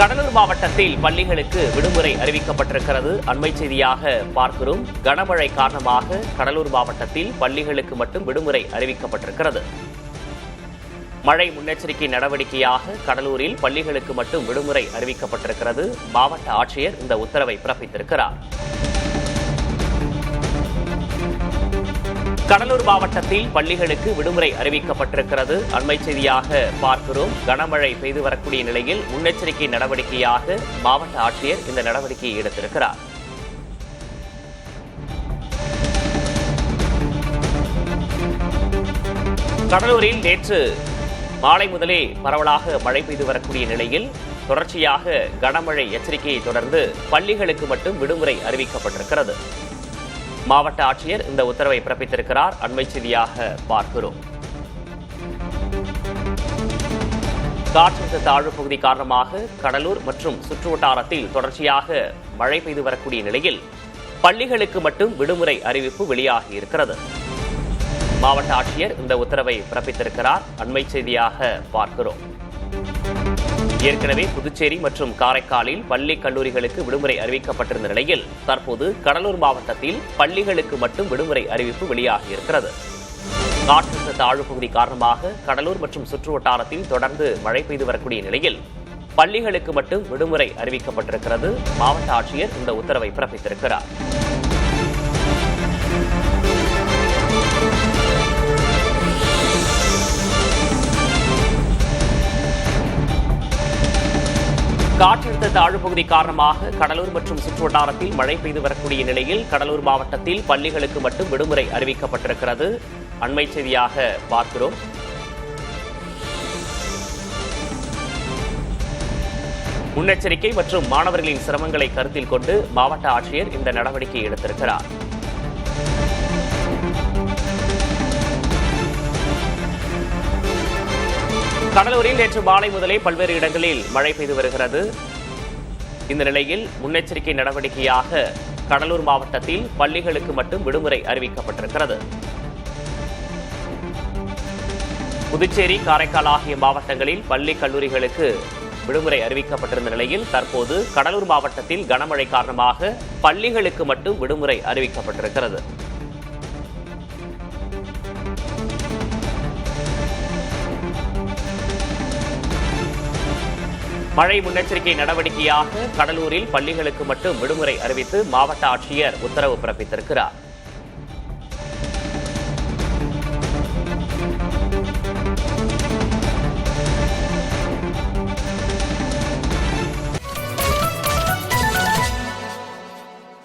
கடலூர் மாவட்டத்தில் பள்ளிகளுக்கு விடுமுறை அறிவிக்கப்பட்டிருக்கிறது. அண்மை செய்தியாக பார்க்கிறோம். கனமழை காரணமாக கடலூர் மாவட்டத்தில் பள்ளிகளுக்கு மட்டும் விடுமுறை அறிவிக்கப்பட்டிருக்கிறது. மழை முன்னெச்சரிக்கை நடவடிக்கையாக கடலூரில் பள்ளிகளுக்கு மட்டும் விடுமுறை அறிவிக்கப்பட்டிருக்கிறது. மாவட்ட ஆட்சியர் இந்த உத்தரவை பிறப்பித்திருக்கிறார். கடலூர் மாவட்டத்தில் பள்ளிகளுக்கு விடுமுறை அறிவிக்கப்பட்டிருக்கிறது. அண்மை செய்தியாக பார்க்கிறோம். கனமழை பெய்து வரக்கூடிய நிலையில் முன்னெச்சரிக்கை நடவடிக்கையாக மாவட்ட ஆட்சியர் இந்த நடவடிக்கையை எடுத்திருக்கிறார். கடலூரில் நேற்று மாலை முதலே பரவலாக மழை பெய்து வரக்கூடிய நிலையில் தொடர்ச்சியாக கனமழை எச்சரிக்கையை தொடர்ந்து பள்ளிகளுக்கு மட்டும் விடுமுறை அறிவிக்கப்பட்டிருக்கிறது. மாவட்ட ஆட்சியர் இந்த உத்தரவை பிறப்பித்திருக்கிறார். அண்மை செய்தியாக பார்க்கிறோம். காற்றழுத்த தாழ்வு பகுதி காரணமாக கடலூர் மற்றும் சுற்றுவட்டாரத்தில் தொடர்ச்சியாக மழை பெய்து வரக்கூடிய நிலையில் பள்ளிகளுக்கு மட்டும் விடுமுறை அறிவிப்பு வெளியாகியிருக்கிறது. மாவட்ட ஆட்சியர் இந்த உத்தரவை பிறப்பித்திருக்கிறார். அண்மை செய்தியாக பார்க்கிறோம். ஏற்கனவே புதுச்சேரி மற்றும் காரைக்காலில் பள்ளி கல்லூரிகளுக்கு விடுமுறை அறிவிக்கப்பட்டிருந்த நிலையில் தற்போது கடலூர் மாவட்டத்தில் பள்ளிகளுக்கு மட்டும் விடுமுறை அறிவிப்பு வெளியாகியிருக்கிறது. காற்றழுத்த தாழ்வு பகுதி காரணமாக கடலூர் மற்றும் சுற்றுவட்டாரத்தில் தொடர்ந்து மழை பெய்து வரக்கூடிய நிலையில் பள்ளிகளுக்கு மட்டும் விடுமுறை அறிவிக்கப்பட்டிருக்கிறது. மாவட்ட ஆட்சியர் இந்த உத்தரவை பிறப்பித்திருக்கிறார். காற்றழுத்த தாழ்வு பகுதி காரணமாக கடலூர் மற்றும் சுற்றுவட்டாரத்தில் மழை பெய்து வரக்கூடிய நிலையில் கடலூர் மாவட்டத்தில் பள்ளிகளுக்கு மட்டும் விடுமுறை அறிவிக்கப்பட்டிருக்கிறது. அண்மை செய்தியாக பார்க்கிறோம். முன்னெச்சரிக்கை மற்றும் மாணவர்களின் சிரமங்களை கருத்தில் கொண்டு மாவட்ட ஆட்சியர் இந்த நடவடிக்கையை எடுத்திருக்கிறார். கடலூரில் நேற்று மாலை முதலே பல்வேறு இடங்களில் மழை பெய்து வருகிறது. இந்த நிலையில் முன்னெச்சரிக்கை நடவடிக்கையாக கடலூர் மாவட்டத்தில் பள்ளிகளுக்கு மட்டும் விடுமுறை அறிவிக்கப்பட்டிருக்கிறது. புதுச்சேரி, காரைக்கால் ஆகிய மாவட்டங்களில் பள்ளி கல்லூரிகளுக்கு விடுமுறை அறிவிக்கப்பட்டிருந்த நிலையில் தற்போது கடலூர் மாவட்டத்தில் கனமழை காரணமாக பள்ளிகளுக்கு மட்டும் விடுமுறை அறிவிக்கப்பட்டிருக்கிறது. மழை முன்னெச்சரிக்கை நடவடிக்கையாக கடலூரில் பள்ளிகளுக்கு மட்டும் விடுமுறை அறிவித்து மாவட்ட ஆட்சியர் உத்தரவு பிறப்பித்திருக்கிறார்.